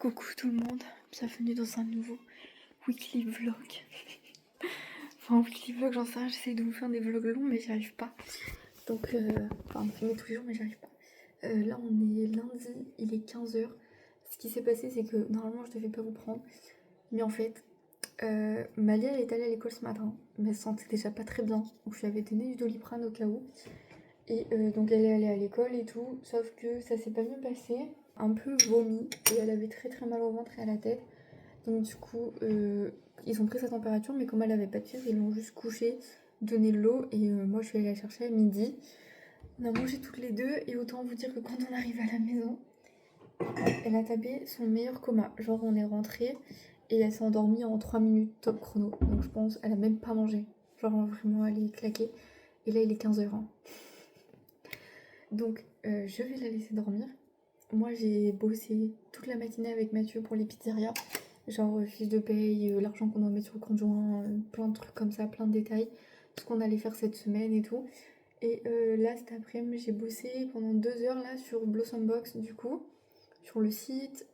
Coucou tout le monde, bienvenue dans un nouveau weekly vlog. Enfin, weekly vlog, j'en sais rien, j'essaie de vous faire des vlogs longs, mais j'y arrive pas. Donc, enfin, filmer tous les jours, mais j'y arrive pas. Là, on est lundi, il est 15h. Ce qui s'est passé, c'est que normalement, je devais pas vous prendre. Mais en fait, Malia, elle est allée à l'école ce matin, mais elle se sentait déjà pas très bien. Donc, je lui avais donné du Doliprane au cas où. Et donc, elle est allée à l'école et tout, sauf que ça s'est pas bien passé. Un peu vomi, et elle avait très très mal au ventre et à la tête. Donc du coup, ils ont pris sa température, mais comme elle avait pas de fièvre, ils l'ont juste couchée, donné de l'eau, et moi je suis allée la chercher à midi. On a mangé toutes les deux, et autant vous dire que quand on arrive à la maison, elle a tapé son meilleur coma. Genre on est rentré et elle s'est endormie en 3 minutes top chrono. Donc je pense elle a même pas mangé. Genre vraiment elle est claquée. Et là il est 15h. Hein. Donc je vais la laisser dormir. Moi j'ai bossé toute la matinée avec Mathieu pour les pizzerias. Genre fiche de paye, l'argent qu'on doit mettre sur le conjoint, plein de trucs comme ça, plein de détails. Ce qu'on allait faire cette semaine et tout. Et là cet après-midi j'ai bossé pendant 2 heures là sur Blossom Box du coup. Sur le site,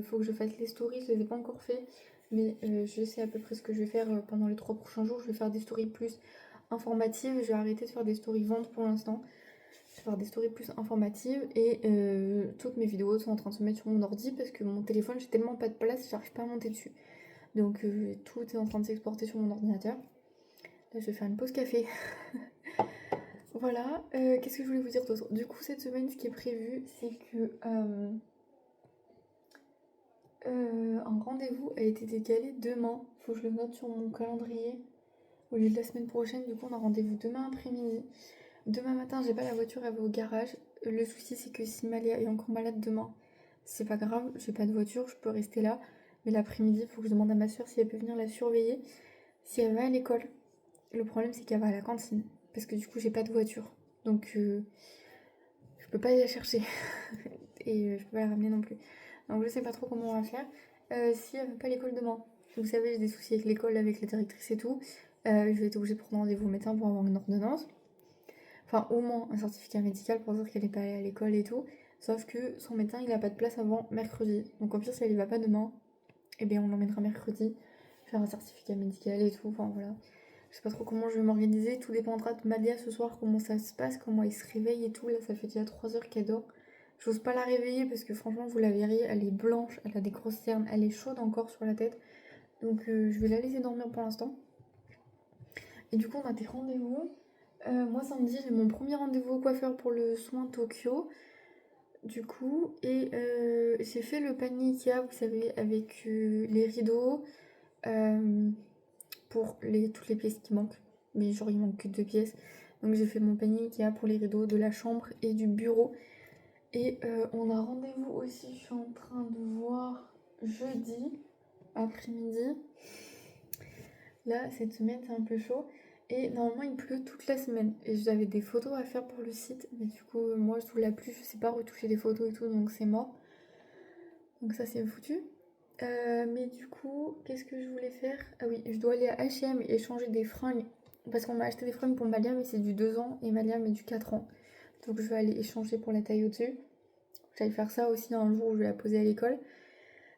faut que je fasse les stories, je les ai pas encore fait. Mais je sais à peu près ce que je vais faire pendant les 3 prochains jours. Je vais faire des stories plus informatives. Je vais arrêter de faire des stories ventes pour l'instant. Je vais faire des stories plus informatives et toutes mes vidéos sont en train de se mettre sur mon ordi parce que mon téléphone, j'ai tellement pas de place, j'arrive pas à monter dessus. Donc tout est en train de s'exporter sur mon ordinateur. Là, je vais faire une pause café. Voilà, qu'est-ce que je voulais vous dire d'autre? Du coup, cette semaine, ce qui est prévu, c'est que un rendez-vous a été décalé demain. Faut que je le note sur mon calendrier. Au lieu de la semaine prochaine, du coup, on a rendez-vous demain après-midi. Demain matin, j'ai pas la voiture, elle va au garage. Le souci, c'est que si Malia est encore malade demain, c'est pas grave, j'ai pas de voiture, je peux rester là. Mais l'après-midi, il faut que je demande à ma soeur si elle peut venir la surveiller. Si elle va à l'école. Le problème, c'est qu'elle va à la cantine. Parce que du coup, j'ai pas de voiture. Donc, je peux pas aller la chercher. Et je peux pas la ramener non plus. Donc, je sais pas trop comment on va faire. Si elle va pas à l'école demain. Vous savez, j'ai des soucis avec l'école, avec la directrice et tout. Je vais être obligée de prendre rendez-vous au médecin pour avoir une ordonnance. Enfin, au moins un certificat médical pour dire qu'elle n'est pas allée à l'école et tout. Sauf que son médecin, il a pas de place avant mercredi. Donc, au pire, si elle y va pas demain, eh bien, on l'emmènera mercredi. Faire un certificat médical et tout. Enfin, voilà. Je sais pas trop comment je vais m'organiser. Tout dépendra de Malia ce soir, comment ça se passe, comment elle se réveille et tout. Là, ça fait déjà 3 heures qu'elle dort. J'ose pas la réveiller parce que franchement, vous la verriez, elle est blanche, elle a des grosses cernes, elle est chaude encore sur la tête. Donc, je vais la laisser dormir pour l'instant. Et du coup, on a des rendez-vous. Moi, samedi, j'ai mon premier rendez-vous au coiffeur pour le soin Tokyo. Du coup, et j'ai fait le panier Ikea, vous savez, avec les rideaux pour toutes les pièces qui manquent. Mais genre, il manque que 2 pièces. Donc, j'ai fait mon panier Ikea pour les rideaux de la chambre et du bureau. Et on a rendez-vous aussi, je suis en train de voir jeudi après-midi. Là, cette semaine, c'est un peu chaud. Et normalement, il pleut toute la semaine. Et j'avais des photos à faire pour le site. Mais du coup, moi, sous la pluie, je sais pas retoucher les photos et tout, donc c'est mort. Donc ça, c'est foutu. Mais du coup, qu'est-ce que je voulais faire? Ah oui, je dois aller à H&M et changer des fringues. Parce qu'on m'a acheté des fringues pour Malia, mais c'est du 2 ans. Et Malia, mais du 4 ans. Donc je vais aller échanger pour la taille au-dessus. J'allais faire ça aussi un jour où je vais la poser à l'école.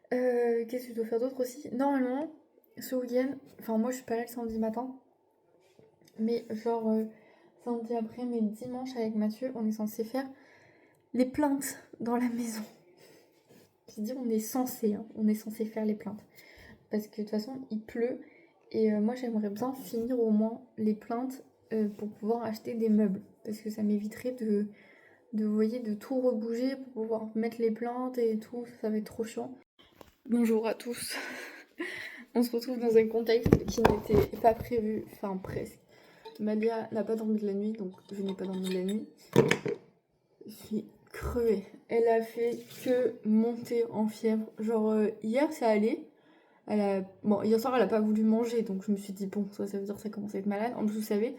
Qu'est-ce que je dois faire d'autre aussi? Normalement, ce week-end, enfin moi je suis pas là le samedi matin, mais genre samedi après, mais dimanche avec Mathieu, on est censé faire les plaintes dans la maison. Je dis on est censé, hein, on est censé faire les plaintes. Parce que de toute façon il pleut et moi j'aimerais bien finir au moins les plaintes pour pouvoir acheter des meubles. Parce que ça m'éviterait vous voyez, de tout rebouger pour pouvoir mettre les plaintes et tout, ça va être trop chiant. Bonjour à tous. On se retrouve dans un contexte qui n'était pas prévu, enfin presque. Malia n'a pas dormi de la nuit, donc je n'ai pas dormi de la nuit. Je suis crevée. Elle a fait que monter en fièvre. Genre hier ça allait. Bon, hier soir elle a pas voulu manger, donc je me suis dit bon, ça veut dire que ça commence à être malade. En plus vous savez,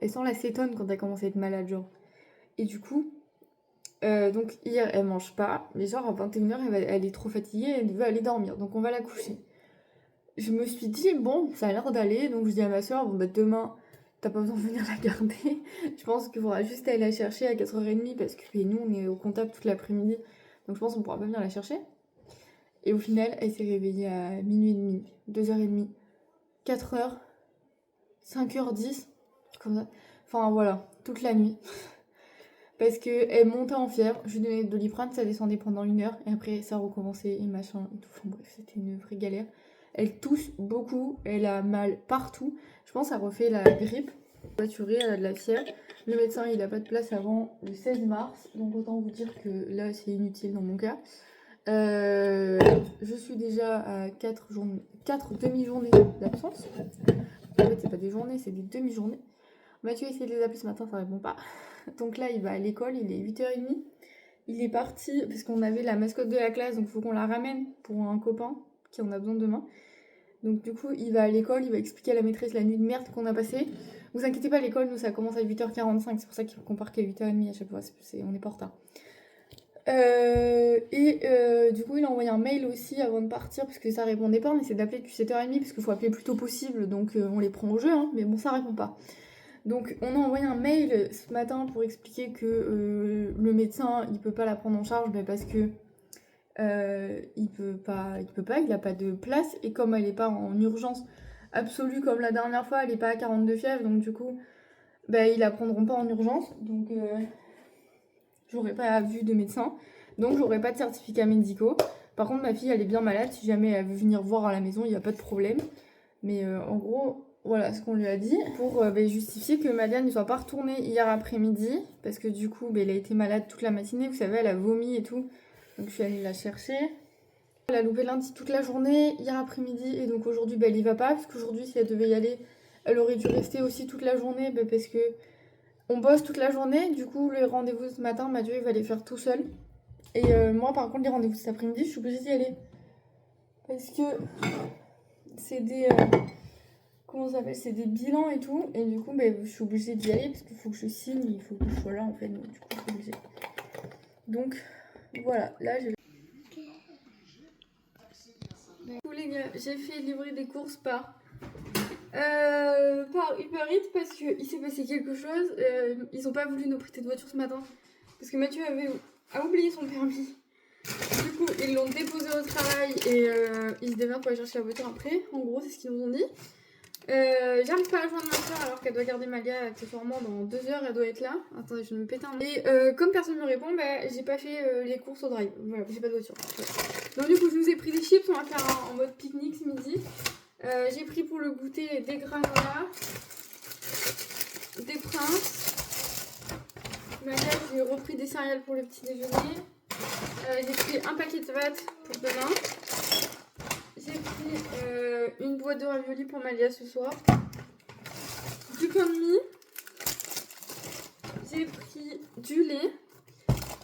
elle sent l'acétone quand elle commence à être malade, genre. Et du coup, donc hier elle mange pas, mais genre à 21h elle est trop fatiguée, elle veut aller dormir, donc on va la coucher. Je me suis dit, bon, ça a l'air d'aller, donc je dis à ma soeur, bon bah demain, t'as pas besoin de venir la garder. Je pense qu'il faudra juste aller la chercher à 4h30 parce que nous on est au contact toute l'après-midi, donc je pense qu'on pourra pas venir la chercher. Et au final, elle s'est réveillée à minuit et demi, 2h30, 4h, 5h10, comme ça. Enfin voilà, toute la nuit. Parce qu'elle montait en fièvre, je lui donnais de Doliprane, ça descendait pendant 1 heure, et après ça recommençait et machin et tout. Enfin bref, c'était une vraie galère. Elle tousse beaucoup, elle a mal partout. Je pense que ça refait la grippe. Elle a de la fièvre. Le médecin il a pas de place avant le 16 mars, donc autant vous dire que là c'est inutile dans mon cas. Je suis déjà à 4 demi-journées d'absence. En fait, c'est pas des journées, c'est des demi-journées. Mathieu a essayé de les appeler ce matin, ça répond pas. Donc là, il va à l'école, il est 8h30. Il est parti parce qu'on avait la mascotte de la classe, donc il faut qu'on la ramène pour un copain qui en a besoin demain. Donc du coup, il va à l'école, il va expliquer à la maîtresse la nuit de merde qu'on a passée. Vous inquiétez pas, l'école, nous, ça commence à 8h45, c'est pour ça qu'on part qu'à 8h30 à chaque fois, on est pas en retard. Du coup, il a envoyé un mail aussi avant de partir parce que ça répondait pas. On essaie d'appeler depuis 7h30 parce qu'il faut appeler le plus tôt possible, donc on les prend au jeu, hein, mais bon, ça répond pas. Donc, on a envoyé un mail ce matin pour expliquer que le médecin il peut pas la prendre en charge parce que il peut pas, il a pas de place et comme elle est pas en urgence absolue comme la dernière fois, elle est pas à 42 fièvres, donc du coup, ils la prendront pas en urgence. Donc, j'aurai pas vu de médecin, donc j'aurai pas de certificats médicaux. Par contre, ma fille, elle est bien malade. Si jamais elle veut venir voir à la maison, il n'y a pas de problème. Mais en gros, voilà ce qu'on lui a dit pour justifier que Maliane ne soit pas retournée hier après-midi. Parce que du coup, elle a été malade toute la matinée. Vous savez, elle a vomi et tout. Donc je suis allée la chercher. Elle a loupé lundi toute la journée, hier après-midi. Et donc aujourd'hui, elle y va pas. Parce qu'aujourd'hui, si elle devait y aller, elle aurait dû rester aussi toute la journée. Parce que on bosse toute la journée, du coup le rendez-vous ce matin, Mathieu il va les faire tout seul. Et moi par contre les rendez-vous cet après-midi, je suis obligée d'y aller. Parce que c'est des... comment ça s'appelle? C'est des bilans et tout. Et du coup je suis obligée d'y aller parce qu'il faut que je signe, il faut que je sois là en fait. Donc du coup je suis obligée. Donc voilà, là j'ai... Du coup les gars, j'ai fait livrer des courses par Uber Eats parce qu'il s'est passé quelque chose. Ils ont pas voulu nous prêter de voiture ce matin parce que Mathieu a oublié son permis. Du coup, ils l'ont déposé au travail et ils se démerdent pour aller chercher la voiture après. En gros, c'est ce qu'ils nous ont dit. J'arrive pas à joindre ma soeur alors qu'elle doit garder Malia accessoirement dans 2 heures. Elle doit être là. Attendez, je vais me péter un... Et comme personne me répond, j'ai pas fait les courses au drive. Voilà, j'ai pas de voiture. Donc du coup, je nous ai pris des chips. On va faire en mode pique-nique ce midi. J'ai pris pour le goûter des granolas, des Princes. J'ai repris des céréales pour le petit déjeuner. J'ai pris un paquet de pâtes pour demain. J'ai pris une boîte de raviolis pour Malia ce soir. Du pain de mie. J'ai pris du lait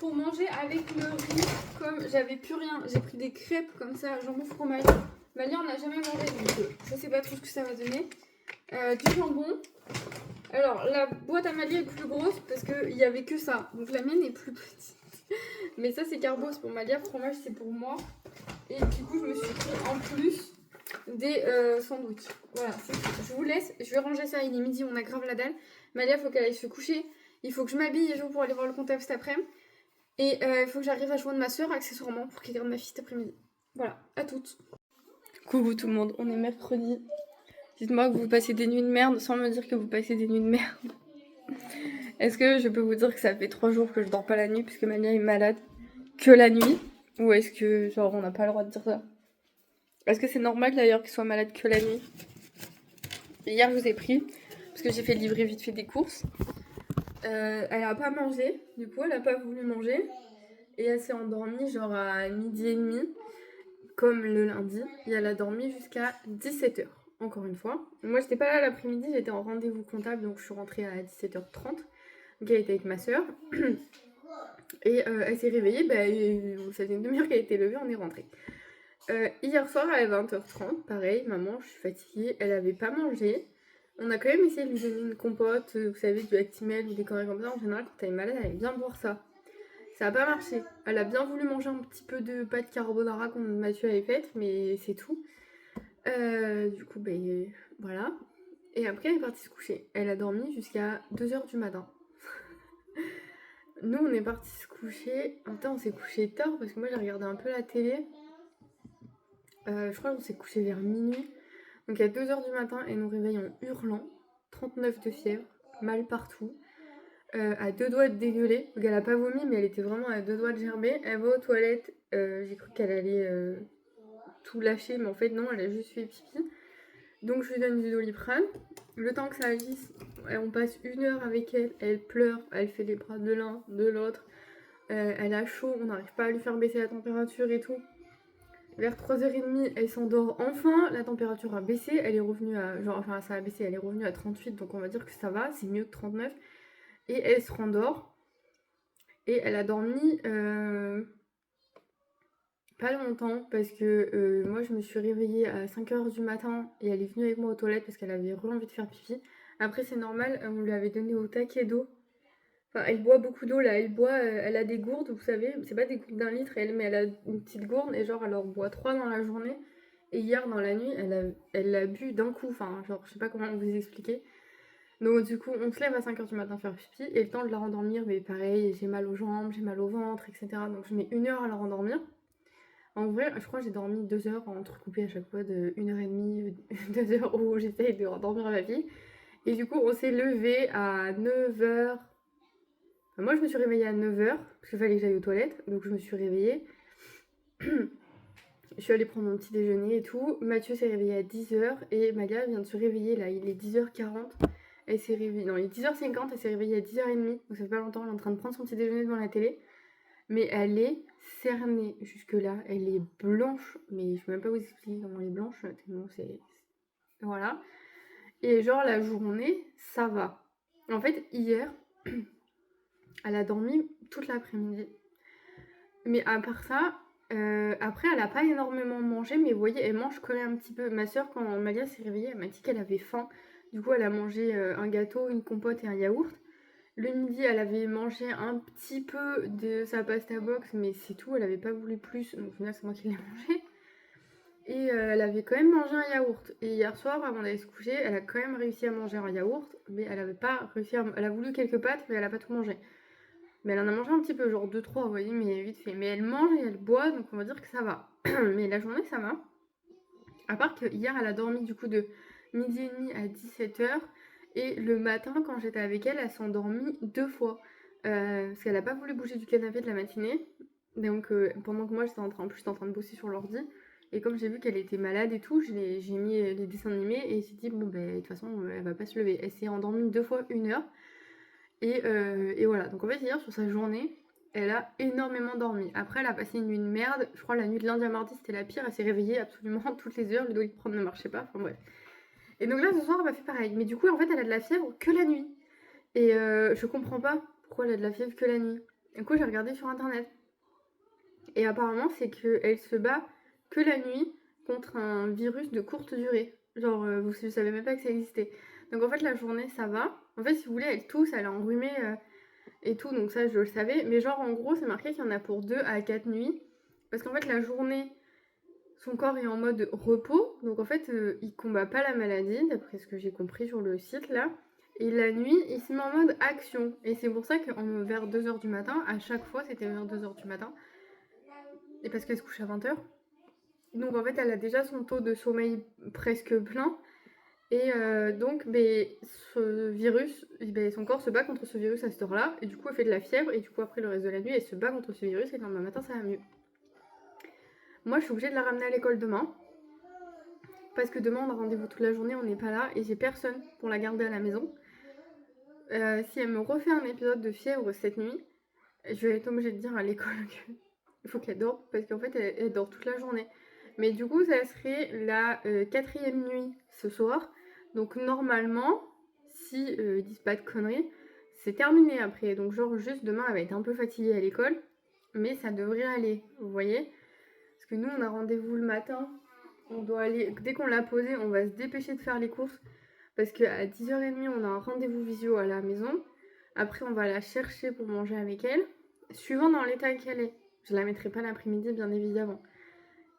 pour manger avec le riz. Comme j'avais plus rien, j'ai pris des crêpes comme ça, jambon fromage. Malia on n'a jamais mangé donc je sais pas trop ce que ça va donner. Du jambon. Alors la boîte à Malia est plus grosse parce qu'il n'y avait que ça. Donc la mienne est plus petite. Mais ça c'est carbo, c'est pour Malia, fromage c'est pour moi. Et du coup je me suis pris en plus des sandwichs. Voilà, je vous laisse, je vais ranger ça, il est midi, on a grave la dalle. Malia faut qu'elle aille se coucher, il faut que je m'habille et je pour aller voir le comptable cet après-midi. Et il faut que j'arrive à joindre ma soeur accessoirement pour qu'elle garde ma fille cet après-midi. Voilà, à toutes. Coucou tout le monde, on est mercredi. Dites-moi que vous passez des nuits de merde sans me dire que vous passez des nuits de merde. Est-ce que je peux vous dire que ça fait 3 jours que je dors pas la nuit parce que Malia est malade que la nuit? Ou est-ce que genre on n'a pas le droit de dire ça? Est-ce que c'est normal d'ailleurs qu'il soit malade que la nuit? Hier je vous ai pris parce que j'ai fait livrer vite fait des courses. Elle a pas mangé, du coup elle a pas voulu manger. Et elle s'est endormie genre à 12h30 comme le lundi. Et elle a dormi jusqu'à 17h. Encore une fois. Moi j'étais pas là l'après-midi, j'étais en rendez-vous comptable donc je suis rentrée à 17h30. Donc elle était avec ma soeur. Et elle s'est réveillée, ça fait une demi-heure qu'elle était levée, on est rentré. Hier soir à 20h30, pareil, maman, je suis fatiguée, elle avait pas mangé. On a quand même essayé de lui donner une compote, vous savez, du Actimel ou des conneries comme ça. En général, quand elle est malade, elle aime bien boire ça. Ça a pas marché. Elle a bien voulu manger un petit peu de pâte carbonara qu'on Mathieu avait faite, mais c'est tout. Du coup, voilà. Et après, elle est partie se coucher. Elle a dormi jusqu'à 2h du matin. Nous, on est partis se coucher. En même temps, on s'est couché tard parce que moi, j'ai regardé un peu la télé. Je crois qu'on s'est couché vers minuit. Donc à 2 heures du matin, elle nous réveille en hurlant. 39 de fièvre, mal partout. À 2 doigts de dégueuler. Donc elle a pas vomi, mais elle était vraiment à 2 doigts de gerber. Elle va aux toilettes. J'ai cru qu'elle allait tout lâcher, mais en fait non, elle a juste fait pipi. Donc je lui donne du Doliprane. Le temps que ça agisse, on passe 1 heure avec elle. Elle pleure, elle fait les bras de l'un, de l'autre. Elle a chaud, on n'arrive pas à lui faire baisser la température et tout. Vers 3h30, elle s'endort enfin, la température a baissé, elle est revenue à... Enfin, ça a baissé, elle est revenue à 38, donc on va dire que ça va, c'est mieux que 39. Et elle se rendort. Et elle a dormi pas longtemps, parce que moi je me suis réveillée à 5h du matin, et elle est venue avec moi aux toilettes parce qu'elle avait envie de faire pipi. Après c'est normal, on lui avait donné au taquet d'eau. Enfin, elle boit beaucoup d'eau là, elle a des gourdes, vous savez, c'est pas des gourdes d'1 litre, mais elle a une petite gourde et genre elle en boit 3 dans la journée. Et hier dans la nuit, elle l'a bu d'un coup, enfin genre je sais pas comment vous expliquer. Donc du coup on se lève à 5h du matin faire pipi et le temps de la rendormir, mais pareil, j'ai mal aux jambes, j'ai mal au ventre, etc. Donc je mets 1 heure à la rendormir. En vrai, je crois que j'ai dormi 2 heures entrecoupées à chaque fois de 1h30, 2 heures où j'essaye de rendormir ma fille. Et du coup on s'est levé à 9h. Moi, je me suis réveillée à 9h, parce qu'il fallait que j'aille aux toilettes, donc je me suis réveillée. Je suis allée prendre mon petit déjeuner et tout. Mathieu s'est réveillé à 10h, et Maga vient de se réveiller, là, il est 10h40. Elle s'est réveillée, non, il est 10h50, elle s'est réveillée à 10h30, donc ça fait pas longtemps, elle est en train de prendre son petit déjeuner devant la télé. Mais elle est cernée jusque-là, elle est blanche, mais je peux même pas vous expliquer comment elle est blanche, tellement c'est... Voilà. Et genre, la journée, ça va. En fait, hier... Elle a dormi toute l'après-midi. Mais à part ça, après, elle a pas énormément mangé, mais vous voyez, elle mange quand même un petit peu. Ma soeur, quand Malia s'est réveillée, elle m'a dit qu'elle avait faim. Du coup, elle a mangé un gâteau, une compote et un yaourt. Le midi, elle avait mangé un petit peu de sa pasta box, mais c'est tout, elle avait pas voulu plus. Donc, au final, c'est moi qui l'ai mangé. Et elle avait quand même mangé un yaourt. Et hier soir, avant d'aller se coucher, elle a quand même réussi à manger un yaourt, mais elle avait pas réussi à... Elle a voulu quelques pâtes, mais elle a pas tout mangé. Mais elle en a mangé un petit peu, genre 2-3, vous voyez, mais vite fait. Mais elle mange et elle boit, donc on va dire que ça va. Mais la journée, ça va. À part que hier, elle a dormi du coup de midi et demi à 17h. Et le matin, quand j'étais avec elle, elle s'est endormie 2 fois. Parce qu'elle a pas voulu bouger du canapé de la matinée. Donc pendant que moi, j'étais en train de bosser sur l'ordi. Et comme j'ai vu qu'elle était malade et tout, j'ai mis les dessins animés et j'ai dit, bon, ben, de toute façon, elle va pas se lever. Elle s'est endormie 2 fois 1 heure. Et voilà, donc en fait hier sur sa journée, elle a énormément dormi. Après elle a passé une nuit de merde, je crois la nuit de lundi à mardi c'était la pire, elle s'est réveillée absolument toutes les heures, le Doliprane ne marchait pas, enfin bref. Et donc là ce soir elle m'a fait pareil, mais du coup en fait elle a de la fièvre que la nuit. Et je comprends pas pourquoi elle a de la fièvre que la nuit. Du coup j'ai regardé sur internet. Et apparemment c'est qu'elle se bat que la nuit contre un virus de courte durée. Genre vous savez même pas que ça existait. Donc en fait la journée ça va. En fait si vous voulez elle tousse, elle est enrhumée et tout, donc ça je le savais. Mais genre en gros c'est marqué qu'il y en a pour 2 à 4 nuits. Parce qu'en fait la journée, son corps est en mode repos. Donc en fait il combat pas la maladie, d'après ce que j'ai compris sur le site là. Et la nuit il se met en mode action. Et c'est pour ça que vers 2h du matin, à chaque fois c'était vers 2h du matin. Et parce qu'elle se couche à 20h. Donc en fait elle a déjà son taux de sommeil presque plein. Et donc, ce virus, son corps se bat contre ce virus à cette heure-là, et du coup, elle fait de la fièvre, et du coup, après le reste de la nuit, elle se bat contre ce virus, et le lendemain matin, ça va mieux. Moi, je suis obligée de la ramener à l'école demain, parce que demain, on a rendez-vous toute la journée, on n'est pas là, et j'ai personne pour la garder à la maison. Si elle me refait un épisode de fièvre cette nuit, je vais être obligée de dire à l'école qu'il faut qu'elle dorme, parce qu'en fait, elle dort toute la journée. Mais du coup, ça serait la 4e nuit ce soir. Donc normalement, si ils disent pas de conneries, c'est terminé après. Donc genre juste demain, elle va être un peu fatiguée à l'école. Mais ça devrait aller, vous voyez. Parce que nous, on a rendez-vous le matin. On doit aller, dès qu'on l'a posée, on va se dépêcher de faire les courses. Parce qu'à 10h30, on a un rendez-vous visio à la maison. Après, on va la chercher pour manger avec elle. Suivant dans l'état qu'elle est. Je la mettrai pas l'après-midi, bien évidemment.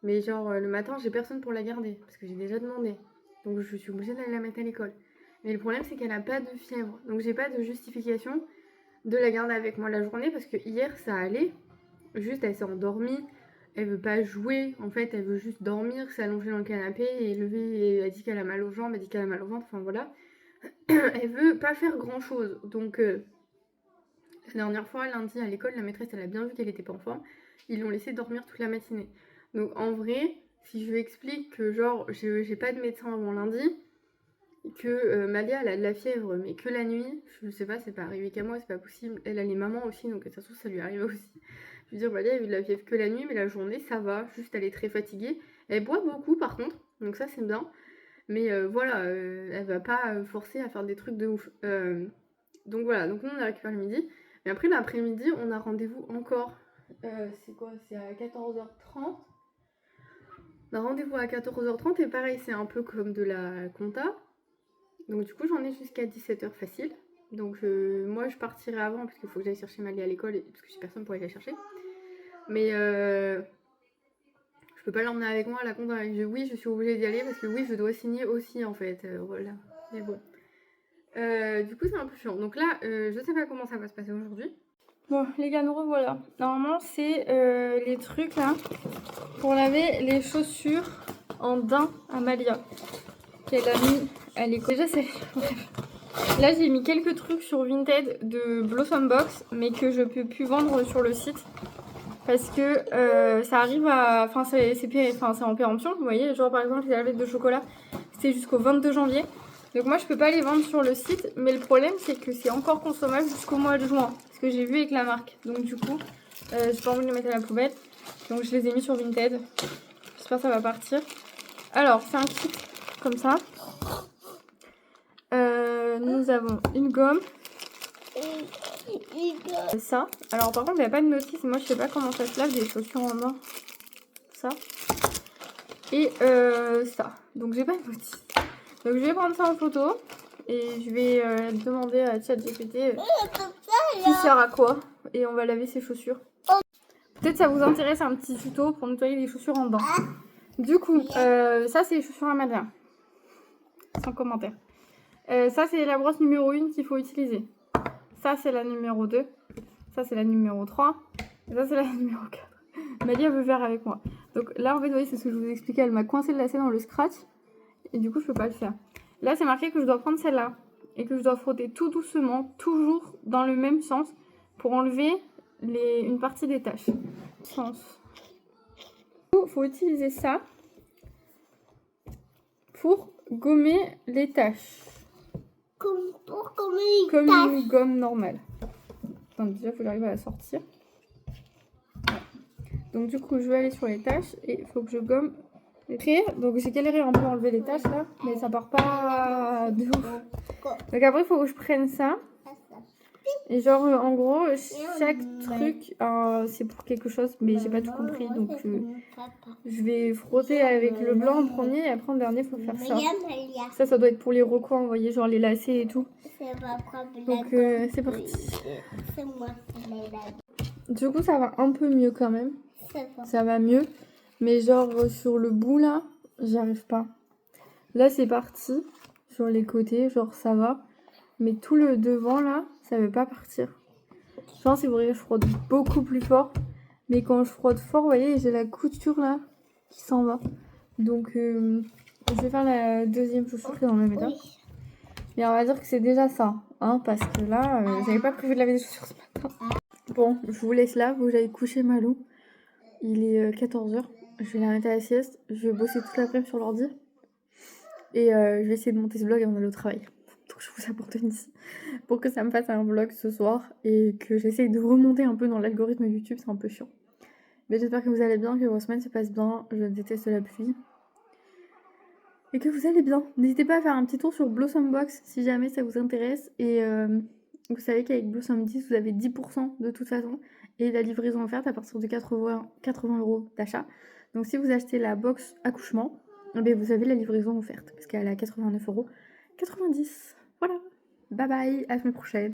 Mais genre le matin, j'ai personne pour la garder parce que j'ai déjà demandé. Donc je suis obligée d'aller la mettre à l'école. Mais le problème c'est qu'elle a pas de fièvre. Donc j'ai pas de justification de la garder avec moi la journée parce que hier ça allait. Juste elle s'est endormie. elle veut pas jouer, en fait, elle veut juste dormir, s'allonger dans le canapé et lever, et elle dit qu'elle a mal aux jambes, elle dit qu'elle a mal au ventre, enfin voilà. Elle veut pas faire grand chose, donc la dernière fois, lundi à l'école, la maîtresse, elle a bien vu qu'elle était pas en forme, ils l'ont laissée dormir toute la matinée. Donc en vrai, si je lui explique que genre, j'ai pas de médecin avant lundi, que Malia elle a de la fièvre mais que la nuit, je sais pas, c'est pas arrivé qu'à moi, c'est pas possible. Elle a les mamans aussi, donc ça se trouve ça lui arrive aussi. Je veux dire, Malia elle a eu de la fièvre que la nuit, mais la journée ça va, juste elle est très fatiguée. Elle boit beaucoup par contre, donc ça c'est bien. Mais voilà, elle va pas forcer à faire des trucs de ouf. Donc voilà, donc nous on a récupéré le midi. Mais après l'après-midi, on a rendez-vous encore. C'est quoi? C'est à 14h30. On a rendez-vous à 14h30 et pareil, c'est un peu comme de la compta. Donc du coup j'en ai jusqu'à 17h facile. Donc moi je partirai avant parce qu'il faut que j'aille chercher Malia à l'école parce que j'ai personne pour aller la chercher. Mais je peux pas l'emmener avec moi à la compte. Oui, je suis obligée d'y aller parce que oui, je dois signer aussi en fait. Voilà. Mais bon. Du coup c'est un peu chiant. Donc là, je sais pas comment ça va se passer aujourd'hui. Bon les gars, nous revoilà. Normalement c'est les trucs là pour laver les chaussures en daim à Malia. Qu'elle a mis à l'école. Déjà c'est... Là j'ai mis quelques trucs sur Vinted de Blossom Box, mais que je peux plus vendre sur le site. Parce que ça arrive à... Enfin c'est en péremption, vous voyez. Genre par exemple les lavelettes de chocolat, c'était jusqu'au 22 janvier. Donc moi je peux pas les vendre sur le site. Mais le problème c'est que c'est encore consommable jusqu'au mois de juin. Ce que j'ai vu avec la marque. Donc du coup, j'ai pas envie de les mettre à la poubelle. Donc je les ai mis sur Vinted. J'espère que ça va partir. Alors c'est un kit comme ça. Nous avons une gomme. Ça. Alors par contre il n'y a pas de notice. Moi je sais pas comment ça se lave des chaussures en main. Ça. Et ça. Donc j'ai pas de notice. Donc je vais prendre ça en photo. Et je vais demander à ChatGPT qui sert à quoi. Et on va laver ses chaussures. Peut-être ça vous intéresse un petit tuto pour nettoyer les chaussures en dents. Du coup, ça c'est les chaussures à Malia. Sans commentaire. Ça c'est la brosse numéro 1 qu'il faut utiliser. Ça c'est la numéro 2. Ça c'est la numéro 3. Et ça c'est la numéro 4. Malia veut faire avec moi. Donc là en fait vous voyez c'est ce que je vous expliquais. Elle m'a coincé le lacet dans le scratch. Et du coup je peux pas le faire. Là c'est marqué que je dois prendre celle-là. Et que je dois frotter tout doucement. Toujours dans le même sens. Pour enlever une partie des taches. Sens. Il faut utiliser ça. Pour gommer les taches. Comme une gomme normale. Attends, déjà, il faut que j'arrive à la sortir. Voilà. Donc, du coup, je vais aller sur les taches et il faut que je gomme les traits. Donc, j'ai galéré un peu à enlever les taches là, mais ça part pas de ouf. Donc, après, il faut que je prenne ça. Et genre, en gros, chaque truc, c'est pour quelque chose, mais j'ai pas tout compris. Donc, je vais frotter avec le blanc en premier et après, en dernier, il faut faire ça. Ça doit être pour les recoins, vous voyez, genre les lacets et tout. Donc, c'est parti. Du coup, ça va un peu mieux quand même. Ça va mieux. Mais genre, sur le bout là, j'y arrive pas. Là, c'est parti. Sur les côtés, genre, ça va. Mais tout le devant là, ça veut pas partir. Je pense qu'il faudrait que je frotte beaucoup plus fort. Mais quand je frotte fort, vous voyez, j'ai la couture là qui s'en va. Donc, je vais faire la deuxième chaussure qui est dans le même état. Mais on va dire que c'est déjà ça. Hein, parce que là, j'avais pas prévu de laver les chaussures ce matin. Bon, je vous laisse là. Vous allez coucher Malou. Il est 14h. Je vais l'arrêter à la sieste. Je vais bosser toute l'après-midi sur l'ordi. Et je vais essayer de monter ce vlog avant d'aller au travail. Donc je vous abandonne ici pour que ça me fasse un vlog ce soir et que j'essaye de remonter un peu dans l'algorithme YouTube, c'est un peu chiant. Mais j'espère que vous allez bien, que vos semaines se passent bien, je déteste la pluie. Et que vous allez bien. N'hésitez pas à faire un petit tour sur Blossom Box si jamais ça vous intéresse. Et vous savez qu'avec Blossom 10, vous avez 10% de toute façon. Et la livraison offerte à partir de 80 € d'achat. Donc si vous achetez la box accouchement, vous avez la livraison offerte. Parce qu'elle est à 89,90 €. Voilà. Bye bye, à la semaine prochaine.